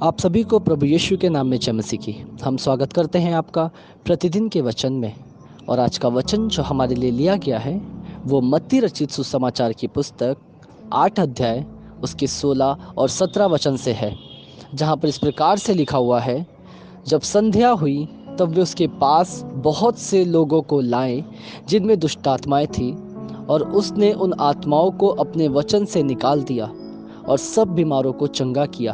आप सभी को प्रभु यीशु के नाम में जय मसीह की। हम स्वागत करते हैं आपका प्रतिदिन के वचन में। और आज का वचन जो हमारे लिए लिया गया है वो मत्ती रचित सुसमाचार की पुस्तक 8 अध्याय उसके 16 और 17 वचन से है, जहाँ पर इस प्रकार से लिखा हुआ है। जब संध्या हुई तब वे उसके पास बहुत से लोगों को लाए जिनमें दुष्ट आत्माएं थी, और उसने उन आत्माओं को अपने वचन से निकाल दिया और सब बीमारों को चंगा किया,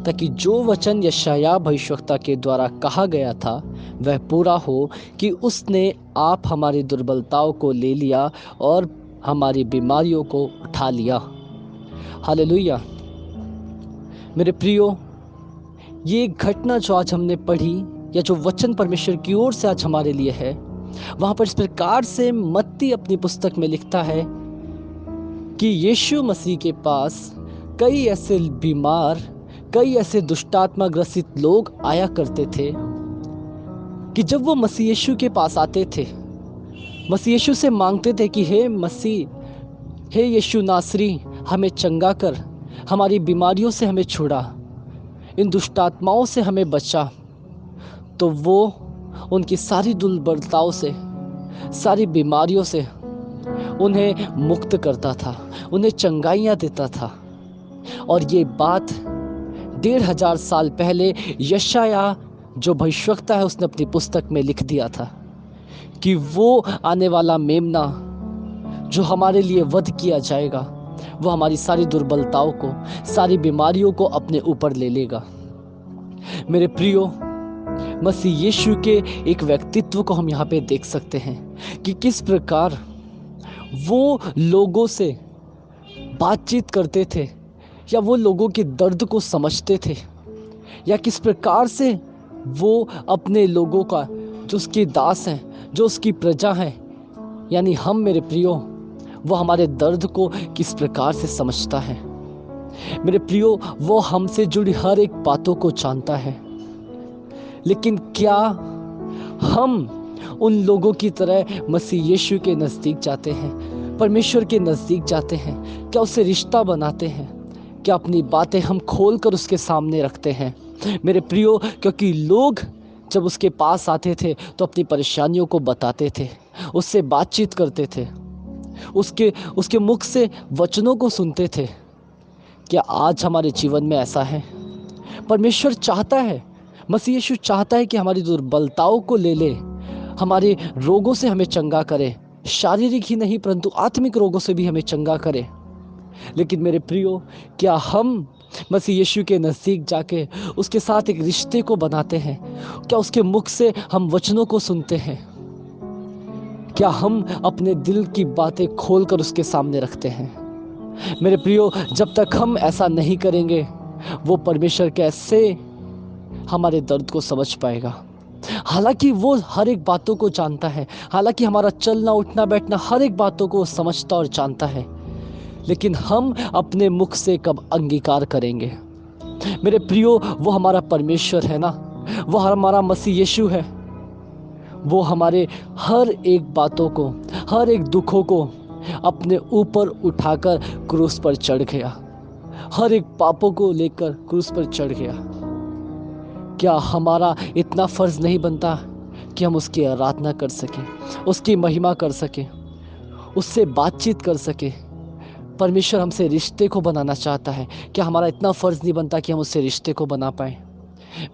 ताकि जो वचन यशायाह भविष्यवक्ता के द्वारा कहा गया था वह पूरा हो कि उसने आप हमारी दुर्बलताओं को ले लिया और हमारी बीमारियों को उठा लिया। हालेलुया। मेरे प्रियो, ये घटना जो आज हमने पढ़ी या जो वचन परमेश्वर की ओर से आज हमारे लिए है, वहाँ पर इस प्रकार से मत्ती अपनी पुस्तक में लिखता है कि यीशु मसीह के पास कई ऐसे बीमार, कई ऐसे दुष्टात्मा ग्रसित लोग आया करते थे कि जब वो मसीह यीशु के पास आते थे, मसीह यीशु से मांगते थे कि हे मसीह, हे यीशु नासरी, हमें चंगा कर, हमारी बीमारियों से हमें छुड़ा, इन दुष्टात्माओं से हमें बचा, तो वो उनकी सारी दुर्बलताओं से, सारी बीमारियों से उन्हें मुक्त करता था, उन्हें चंगाइयाँ देता था। और ये बात 1500 साल पहले यशायाह जो भविष्यवक्ता है उसने अपनी पुस्तक में लिख दिया था कि वो आने वाला मेमना जो हमारे लिए वध किया जाएगा, वो हमारी सारी दुर्बलताओं को, सारी बीमारियों को अपने ऊपर ले लेगा। मेरे प्रियो, मसीह यीशु के एक व्यक्तित्व को हम यहाँ पे देख सकते हैं कि किस प्रकार वो लोगों से बातचीत करते थे, या वो लोगों के दर्द को समझते थे, या किस प्रकार से वो अपने लोगों का, जो उसके दास हैं, जो उसकी प्रजा हैं, यानी हम मेरे प्रियो, वो हमारे दर्द को किस प्रकार से समझता है। मेरे प्रियो, वो हमसे जुड़ी हर एक बातों को जानता है। लेकिन क्या हम उन लोगों की तरह मसीह यीशु के नज़दीक जाते हैं, परमेश्वर के नज़दीक जाते हैं? क्या उससे रिश्ता बनाते हैं? क्या अपनी बातें हम खोल कर उसके सामने रखते हैं? मेरे प्रियो, क्योंकि लोग जब उसके पास आते थे तो अपनी परेशानियों को बताते थे, उससे बातचीत करते थे, उसके मुख से वचनों को सुनते थे। क्या आज हमारे जीवन में ऐसा है? परमेश्वर चाहता है, मसीह यीशु चाहता है कि हमारी दुर्बलताओं को ले ले, हमारे रोगों से हमें चंगा करे, शारीरिक ही नहीं परंतु आत्मिक रोगों से भी हमें चंगा करे। लेकिन मेरे प्रियो, क्या हम मसीह यीशु के नज़दीक जाके उसके साथ एक रिश्ते को बनाते हैं? क्या उसके मुख से हम वचनों को सुनते हैं? क्या हम अपने दिल की बातें खोलकर उसके सामने रखते हैं? मेरे प्रियो, जब तक हम ऐसा नहीं करेंगे, वो परमेश्वर कैसे हमारे दर्द को समझ पाएगा? हालांकि वो हर एक बातों को जानता है, हालांकि हमारा चलना उठना बैठना हर एक बातों को समझता और जानता है, लेकिन हम अपने मुख से कब अंगीकार करेंगे? मेरे प्रियो, वो हमारा परमेश्वर है ना, वो हमारा मसीह यीशु है। वो हमारे हर एक बातों को, हर एक दुखों को अपने ऊपर उठाकर क्रूस पर चढ़ गया, हर एक पापों को लेकर क्रूस पर चढ़ गया। क्या हमारा इतना फर्ज नहीं बनता कि हम उसकी आराधना कर सकें, उसकी महिमा कर सकें, उससे बातचीत कर सकें? परमेश्वर हमसे रिश्ते को बनाना चाहता है। क्या हमारा इतना फर्ज नहीं बनता कि हम उससे रिश्ते को बना पाएं?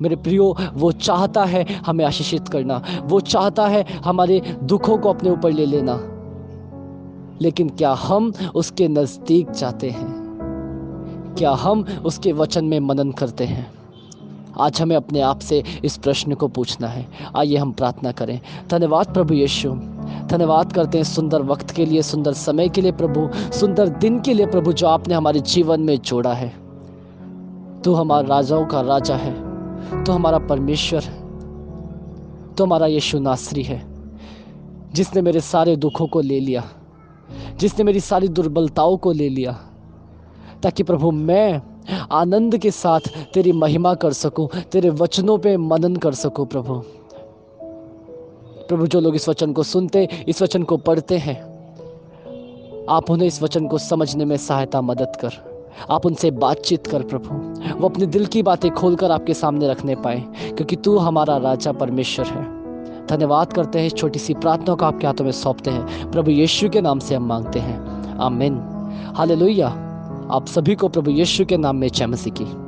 मेरे प्रियो, वो चाहता है हमें आशीषित करना, वो चाहता है हमारे दुखों को अपने ऊपर ले लेना। लेकिन क्या हम उसके नज़दीक जाते हैं? क्या हम उसके वचन में मनन करते हैं? आज हमें अपने आप से इस प्रश्न को पूछना है। आइए हम प्रार्थना करें। धन्यवाद प्रभु यीशु, धन्यवाद करते हैं सुंदर वक्त के लिए, सुंदर समय के लिए प्रभु, सुंदर दिन के लिए प्रभु, जो आपने हमारे जीवन में जोड़ा है। तू हमारा राजाओं का राजा है, तो हमारा परमेश्वर है, तो हमारा यीशु नासरी है, जिसने मेरे सारे दुखों को ले लिया, जिसने मेरी सारी दुर्बलताओं को ले लिया, ताकि प्रभु मैं आनंद के साथ तेरी महिमा कर सकूं, तेरे वचनों पे मनन कर सकूं। प्रभु, जो लोग इस वचन को सुनते, इस वचन को पढ़ते हैं, आप उन्हें इस वचन को समझने में सहायता मदद कर। आप उनसे बातचीत कर प्रभु, वो अपने दिल की बातें खोलकर आपके सामने रखने पाए, क्योंकि तू हमारा राजा परमेश्वर है। धन्यवाद करते हैं, इस छोटी सी प्रार्थना को आपके हाथों में सौंपते हैं, प्रभु यीशु के नाम से हम मांगते हैं, आमीन। हालेलुया। आप सभी को प्रभु यीशु के नाम में जय मसीह की।